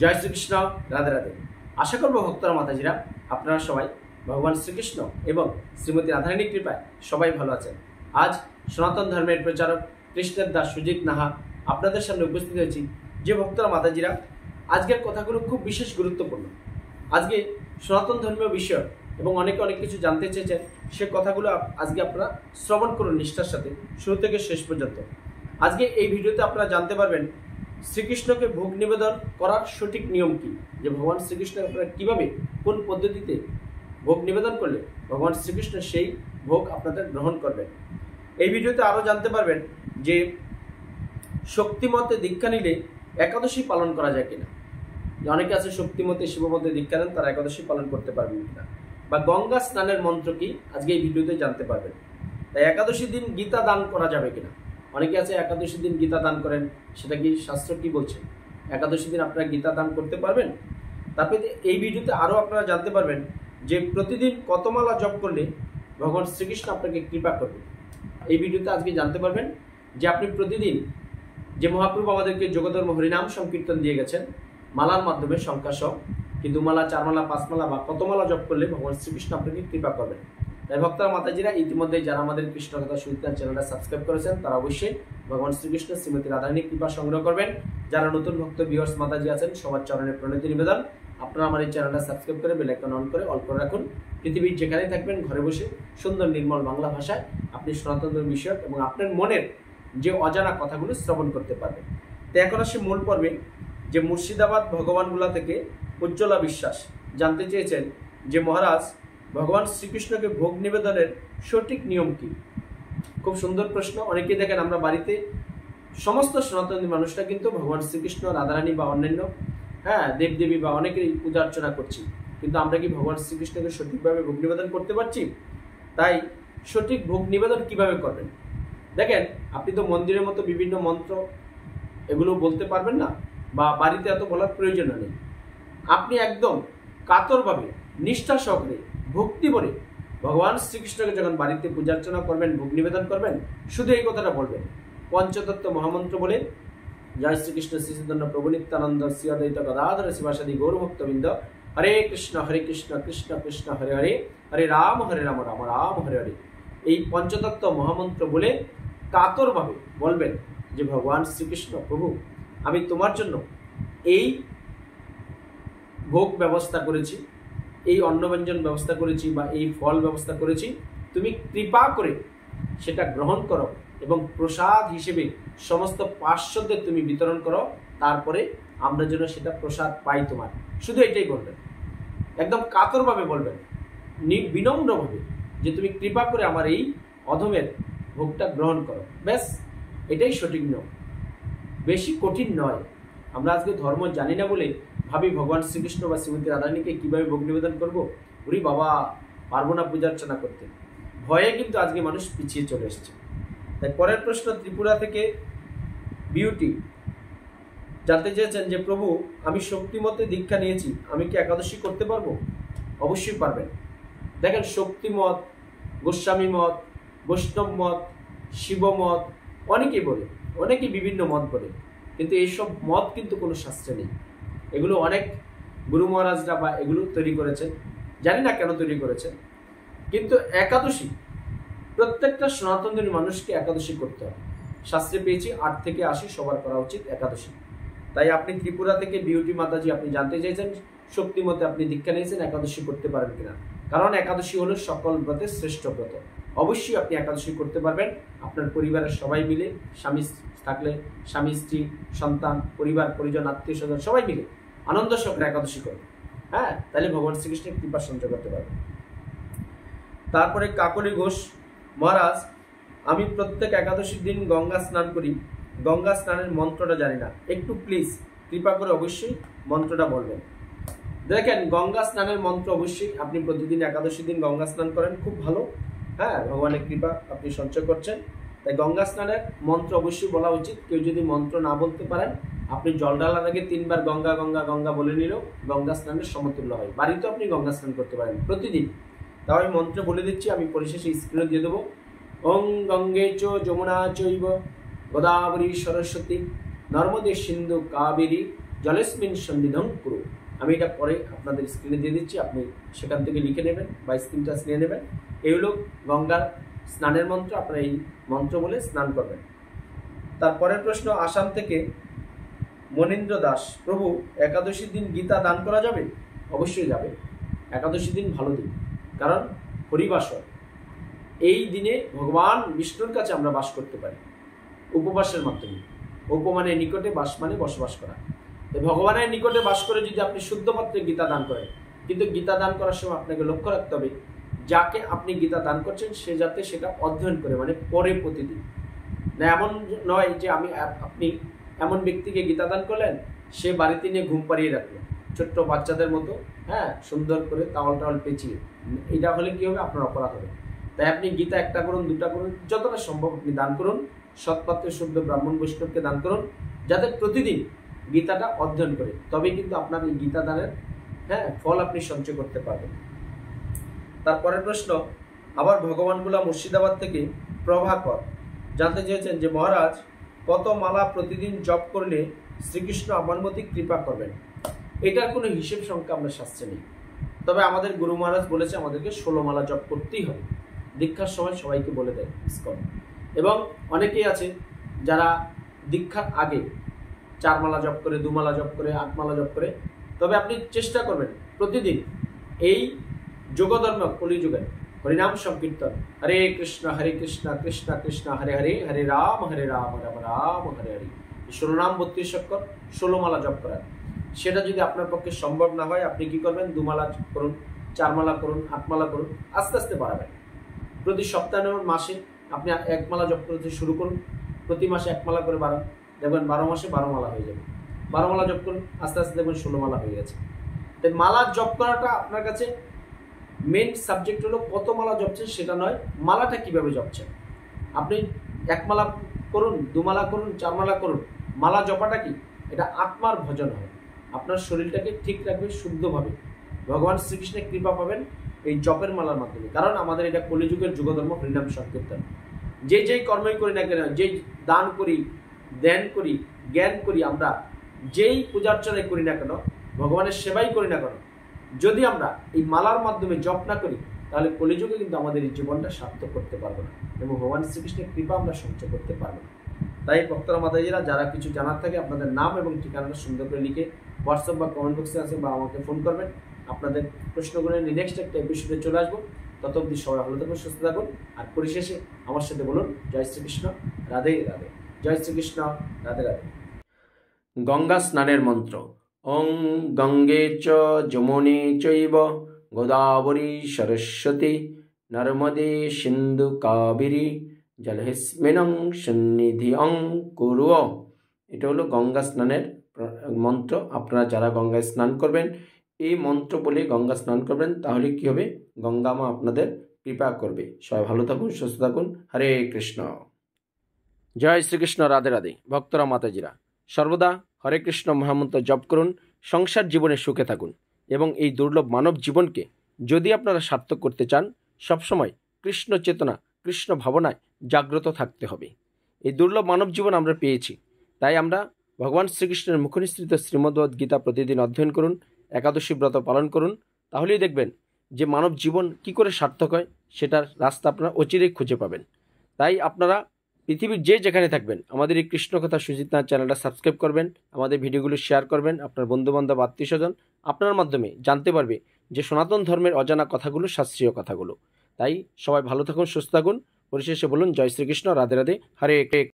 জয় শ্রীকৃষ্ণ, রাধে রাধে। আশা করব ভক্তরা মাতাজিরা আপনারা সবাই ভগবান শ্রীকৃষ্ণ এবং শ্রীমতী রাধারানীর কৃপায় সবাই ভালো আছেন। আজ সনাতন ধর্মের প্রচারক কৃষ্ণের দাস সুজিত নাহা আপনাদের সামনে উপস্থিত হয়েছি। যে ভক্তরা মাতাজিরা, আজকের কথাগুলো খুব বিশেষ গুরুত্বপূর্ণ। আজকে সনাতন ধর্মীয় বিষয় এবং অনেকে অনেক কিছু জানতে চেয়েছেন, সে কথাগুলো আজকে আপনারা শ্রবণ করুন নিষ্ঠার সাথে শুরু থেকে শেষ পর্যন্ত। আজকে এই ভিডিওতে আপনারা জানতে পারবেন শ্রীকৃষ্ণকে ভোগ নিবেদন করার সঠিক নিয়ম কি, যে ভগবান শ্রীকৃষ্ণ আপনারা কীভাবে কোন পদ্ধতিতে ভোগ নিবেদন করলে ভগবান শ্রীকৃষ্ণ সেই ভোগ আপনাদের গ্রহণ করবেন। এই ভিডিওতে আরও জানতে পারবেন যে শক্তিমতে দীক্ষা নিলে একাদশী পালন করা যায় কিনা। অনেকে আছে শক্তিমতে শিবমতে দীক্ষা নেন, তারা একাদশী পালন করতে পারবেন কিনা, বা গঙ্গা স্নানের মন্ত্র কি আজকে এই ভিডিওতে জানতে পারবেন। তাই একাদশী দিন গীতা দান করা যাবে কিনা। অনেকে আছে একাদশী দিন গীতা দান করেন, সেটা কি শাস্ত্র কি বলছে, একাদশী দিন আপনারা গীতা দান করতে পারবেন। তারপরে এই ভিডিওতে আরও আপনারা জানতে পারবেন যে প্রতিদিন কত মালা জপ করলে ভগবান শ্রীকৃষ্ণ আপনাকে কৃপা করবে। এই ভিডিওতে আজকে জানতে পারবেন যে আপনি প্রতিদিন যে মহাপ্রভু আমাদেরকে যোগধর্ম হরিনাম সংকীর্তন দিয়ে গেছেন মালার মাধ্যমে সংখ্যা সহ, কি 2 মালা 4 মালা 5 মালা বা কত মালা জপ করলে ভগবান শ্রীকৃষ্ণ আপনাকে কৃপা করবেন। তাই ভক্তরা মাতাজিরা, ইতিমধ্যে যারা আমাদের কৃষ্ণ কথা সুইতার চ্যানেলটা সাবস্ক্রাইব করেছেন তারা অবশ্যই ভগবান শ্রীকৃষ্ণ শ্রীমতী রাধারানীর কৃপা সংগ্রহ করবেন। যারা নতুন ভক্ত ভিউয়ার্স মাতাজি আছেন, সবার চরণে প্রণতি নিবেদন, আপনারা আমার এই চ্যানেলটা সাবস্ক্রাইব করে বেল আইকন অন করে অল করে রাখুন। পৃথিবীর যেখানেই থাকবেন ঘরে বসে সুন্দর নির্মল বাংলা ভাষায় আপনি সনাতন বিষয়ক এবং আপনার মনের যে অজানা কথাগুলো শ্রবণ করতে পারবেন। তো এখন আসি মূল পর্বে, যে মুর্শিদাবাদ ভগবানগুলা থেকে উজ্জ্বলা বিশ্বাস জানতে চেয়েছেন যে মহারাজ, ভগবান শ্রীকৃষ্ণকে ভোগ নিবেদনের সঠিক নিয়ম কি। খুব সুন্দর প্রশ্ন। অনেকেই দেখেন আমরা বাড়িতে সমস্ত সনাতনী মানুষরা কিন্তু ভগবান শ্রীকৃষ্ণ, রাধারানী বা অন্যান্য দেবদেবী বা অনেকেরই পূজা অর্চনা করছি, কিন্তু আমরা কি ভগবান শ্রীকৃষ্ণকে সঠিকভাবে ভোগ নিবেদন করতে পারছি? তাই সঠিক ভোগ নিবেদন কিভাবে করবেন। দেখেন, আপনি তো মন্দিরের মতো বিভিন্ন মন্ত্র এগুলো বলতে পারবেন না, বা বাড়িতে এত বলার প্রয়োজন নেই। আপনি একদম কাতরভাবে নিষ্ঠা সহকারে ভক্তি ভরে ভগবান শ্রীকৃষ্ণকে যখন বাড়িতে পূজার্চনা করবেন, ভোগ নিবেদন করবেন, শুধু এই কথাটা বলবেন, পঞ্চতত্ত্ব মহামন্ত্র বলে, জয় শ্রীকৃষ্ণ শ্রী চৈতন্য প্রভু নিত্যানন্দ শ্রী অদ্বৈত গদাধর শিবাসাদি গৌরভক্তবৃন্দ, হরে কৃষ্ণ কৃষ্ণ কৃষ্ণ হরে হরে, হরে রাম রাম রাম হরে হরে। এই পঞ্চতত্ত্ব মহামন্ত্র বলে কাতরভাবে বলবেন যে ভগবান শ্রীকৃষ্ণ প্রভু, আমি তোমার জন্য এই ভোগ ব্যবস্থা করেছি, এই অন্নব্যঞ্জন ব্যবস্থা করেছি, বা এই ফল ব্যবস্থা করেছি, তুমি কৃপা করে সেটা গ্রহণ করো এবং প্রসাদ হিসেবে সমস্ত পার্শ্বদের তুমি বিতরণ করো, তারপরে আমরা যেন সেটা প্রসাদ পাই তোমার। শুধু এটাই বলবেন, একদম কাতরভাবে বলবেন, বিনম্রভাবে, যে তুমি কৃপা করে আমার এই অধমের ভোগটা গ্রহণ করো। ব্যাস, এটাই সঠিক নিয়ম, বেশি কঠিন নয়। আমরা আজকে ধর্ম জানি না বলে ভাবি ভগবান শ্রীকৃষ্ণ বা শ্রীমতী রাধারানীকে কীভাবে ভোগ নিবেদন করবো, ওরে বাবা পারবো না পূজা অর্চনা করতে, ভয়ে কিন্তু আজকে মানুষ পিছিয়ে চলে এসছে। তাই পরের প্রশ্ন ত্রিপুরা থেকে বিউটি জানতে চেয়েছেন যে প্রভু, আমি শক্তিমতে দীক্ষা নিয়েছি, আমি কি একাদশী করতে পারবো? অবশ্যই পারবেন। দেখেন, শক্তিমত, গোস্বামী মত, বৈষ্ণব মত, শিবমত অনেকেই বলে, অনেকেই বিভিন্ন মত বলে, কিন্তু এইসব মত কিন্তু কোনো শাস্ত্রে নেই। এগুলো অনেক গুরু মহারাজরা বা এগুলো তৈরি করেছেন, জানি না কেন তৈরি করেছেন। কিন্তু একাদশী প্রত্যেকটা সনাতনের মানুষকে একাদশী করতে হবে। শাস্ত্রে পেয়েছি 8 থেকে 80 সবার করা উচিত একাদশী। তাই আপনি ত্রিপুরা থেকে বিউটি মাতাজি আপনি জানতে চাইছেন শক্তিমতে আপনি দীক্ষা নিয়েছেন, একাদশী করতে পারবেন কিনা। কারণ একাদশী হলো সকল ব্রতের শ্রেষ্ঠ ব্রত। অবশ্যই আপনি একাদশী করতে পারবেন। আপনার পরিবারের সবাই মিলে, স্বামী থাকলে স্বামী, স্ত্রী, সন্তান, পরিবার পরিজন, আত্মীয় স্বজন সবাই মিলে আনন্দ সহকারে একাদশী করবেন। তাহলে ভগবান শ্রীকৃষ্ণের কৃপা সঞ্চয় করতে পারবেন। তারপরে কাকলি ঘোষ, মহারাজ, আমি প্রত্যেক একাদশীর দিন গঙ্গা স্নান করি, গঙ্গা স্নানের মন্ত্রটা জানি না, একটু প্লিজ কৃপা করে অবশ্যই মন্ত্রটা বলবেন। দেখেন, গঙ্গা স্নানের মন্ত্র অবশ্যই আপনি প্রতিদিন একাদশীর দিন গঙ্গা স্নান করেন, খুব ভালো। ভগবানের কৃপা আপনি সঞ্চয় করছেন। তাই গঙ্গা স্নানের মন্ত্র অবশ্যই বলা উচিত। কেউ যদি মন্ত্র না বলতে পারেন, আপনি জল ঢালার আগে 3 বার গঙ্গা গঙ্গা গঙ্গা বলে নিলেও গঙ্গা স্নানের সমতুল্য হয়। বাড়িতেও আপনি গঙ্গা স্নান করতে পারেন প্রতিদিন। তাও আমি মন্ত্র বলে দিচ্ছি, আমি পরিশেষে স্ক্রিনে দিয়ে দেবো। ওং গঙ্গে চ যমুনা চৈব গোদাবরী সরস্বতী নর্মদে সিন্ধু কাবেরী জলেস্মিন সন্নিধং কুরু। আমি এটা পরে আপনাদের স্ক্রিনে দিয়ে দিচ্ছি, আপনি সেখান থেকে লিখে নেবেন বা স্ক্রিনটা নিয়ে নেবেন। এই হলো গঙ্গার স্নানের মন্ত্র। আপনারা এই মন্ত্র বলে স্নান করবেন। তারপরের প্রশ্ন আসাম থেকে মনীন্দ্র দাস, প্রভু একাদশীর দিন গীতা দান করা যাবে? অবশ্যই যাবে। একাদশী দিন ভালো দিন, কারণ হরিবাসর। এই দিনে ভগবান বিষ্ণুর কাছে আমরা বাস করতে পারি উপবাসের মাধ্যমে। উপ মানে নিকটে, বাস মানে বসবাস করা। ভগবানের নিকটে বাস করে যদি আপনি শুদ্ধ পাত্রে গীতা দান করেন, কিন্তু গীতা দান করার সময় আপনাকে লক্ষ্য রাখতে হবে যাকে আপনি গীতা দান করছেন সে যাতে সেটা অধ্যয়ন করে, মানে পরে প্রতিদিন। না এমন নয় যে আপনি এমন ব্যক্তিকে গীতা দান করলেন, সে বাড়িতে নিয়ে ঘুম পাড়িয়ে রাখলো ছোট্ট বাচ্চাদের মতো, হ্যাঁ, সুন্দর করে তাওয়াল টাওয়াল পেঁচিয়ে। এটা হলে কি হবে? আপনার অপরাধ হবে। তাই আপনি গীতা একটা করুন, দুটা করুন, যতটা সম্ভব আপনি দান করুন। সৎপাত্রে শুদ্ধ ব্রাহ্মণ বৈষ্ণবকে দান করুন, যাতে প্রতিদিন গীতাটা অধ্যয়ন করে। তবেই কিন্তু আপনার এই গীতা দানের ফল আপনি সঞ্চয় করতে পারবেন। তারপরের প্রশ্ন আবার ভগবানগুলা মুর্শিদাবাদ থেকে প্রভাকর জানতে চেয়েছেন যে মহারাজ, কত মালা প্রতিদিন জপ করলে শ্রীকৃষ্ণ আমার মধ্যে কৃপা করবেন? এটার কোনো হিসেব সংখ্যা আমরা শাস্ত্রে নেই, তবে আমাদের গুরু মহারাজ বলেছে আমাদেরকে 16 মালা জপ করতেই হবে। দীক্ষার সময় সবাইকে বলে দেয় ইসকন। এবং অনেকেই আছে যারা দীক্ষার আগে 4 মালা জপ করে, 2 মালা জপ করে, 8 মালা জপ করে। তবে আপনি চেষ্টা করবেন প্রতিদিন এই যোগধর্ম কলিযুগে হরিনাম সংকীর্তন, হরে কৃষ্ণ কৃষ্ণ কৃষ্ণ হরে হরে, হরে রাম রাম রাম হরে হরে, 16 নাম 32 অক্ষর 16 মালা জপ করার। সেটা যদি আপনার পক্ষে সম্ভব না হয়, আপনি কি করবেন? 2 মালা করুন, 4 মালা করুন, 8 মালা করুন, আস্তে আস্তে বাড়াবেন। প্রতি সপ্তাহে মাসে আপনি 1 মালা জপ করতে শুরু করুন, প্রতি মাসে 1 মালা করে বাড়ান, দেখবেন 12 মাসে 12 মালা হয়ে যাবে। 12 মালা জপ করুন, আস্তে আস্তে দেখবেন 16 মালা হয়ে গেছে। তাই মালা জপ করাটা আপনার কাছে মেন সাবজেক্ট হলো কত মালা জপছেন সেটা নয়, মালাটা কিভাবে জপছেন। আপনি 1 মালা করুন, 2 মালা করুন, 4 মালা করুন, মালা জপাটা কি? এটা আত্মার ভজন হয়, আপনার শরীরটাকে ঠিক রাখবে শুদ্ধভাবে। ভগবান শ্রীকৃষ্ণের কৃপা পাবেন এই জপের মালার মাধ্যমে। কারণ আমাদের এটা কলিযুগের যুগধর্ম হরিনাম সংকীর্তন। যেই কর্মই করি না কেন, যেই দান করি, ধ্যান করি, জ্ঞান করি, আমরা যেই পূজার্চনাই করি না কেন, ভগবানের সেবাই করি না কেন, যদি আমরা এই মালার মাধ্যমে জপ না করি, তাহলে কলিযুগে কিন্তু আমাদের এই জীবনটা সার্থক করতে পারবো না এবং ভগবান শ্রীকৃষ্ণের কৃপা আমরা সঞ্চয় করতে পারবো না। তাই ভক্তরা মাতাজিরা, যারা কিছু জানার থাকে আপনাদের নাম এবং ঠিকানাটা সুন্দর করে লিখে হোয়াটসঅ্যাপ বা কমেন্ট বক্সে আছে বা আমাকে ফোন করবেন। আপনাদের প্রশ্নগুলো নিয়ে নেক্সট একটা এপিসোডে চলে আসবো। তত অবধি সবাই ভালো থাকুন, সুস্থ থাকুন। আর পরিশেষে আমার সাথে বলুন, জয় শ্রীকৃষ্ণ, রাধে রাধে। জয় শ্রীকৃষ্ণ, রাধে রাধে। গঙ্গা স্নানের মন্ত্র। ওং গঙ্গে চ যমুনে চৈব গোদাবরী সরস্বতী নর্মদে সিন্ধু কাবেরী জলহিস্মিনং সন্নিধিং কুরু। এটা হলো গঙ্গা স্নানের মন্ত্র। আপনারা যারা গঙ্গায় স্নান করবেন, এই মন্ত্র বলে গঙ্গা স্নান করবেন, তাহলে কি হবে? গঙ্গা মা আপনাদের কৃপা করবে। সবাই ভালো থাকুন, সুস্থ থাকুন। হরে কৃষ্ণ। জয় শ্রীকৃষ্ণ, রাধে রাধে। ভক্তরা মাতাজিরা, সর্বদা হরে কৃষ্ণ মহামন্ত্র জপ করুন, সংসার জীবনে সুখে থাকুন এবং এই দুর্লভ মানব জীবনকে যদি আপনারা সার্থক করতে চান, সবসময় কৃষ্ণ চেতনা, কৃষ্ণ ভাবনায় জাগ্রত থাকতে হবে। এই দুর্লভ মানব জীবন আমরা পেয়েছি, তাই আমরা ভগবান শ্রীকৃষ্ণের মুখনিসৃত শ্রীমদ্ভগবদ্ গীতা প্রতিদিন অধ্যয়ন করুন, একাদশী ব্রত পালন করুন, তাহলেই দেখবেন যে মানব জীবন কি করে সার্থক হয় সেটার রাস্তা আপনারা অচিরেই খুঁজে পাবেন। তাই আপনারা পৃথিবীর যে যেখানে থাকবেন, আমাদের এই কৃষ্ণকথা সুজিত নাথ চ্যানেলটা সাবস্ক্রাইব করবেন, আমাদের ভিডিওগুলো শেয়ার করবেন, আপনার বন্ধুবান্ধব আত্মীয় স্বজন আপনার মাধ্যমে জানতে পারবে যে সনাতন ধর্মের অজানা কথাগুলো, শাস্ত্রীয় কথাগুলো। তাই সবাই ভালো থাকুন, সুস্থ থাকুন। পরিশেষে বলুন, জয় শ্রীকৃষ্ণ, রাধে রাধে, হরে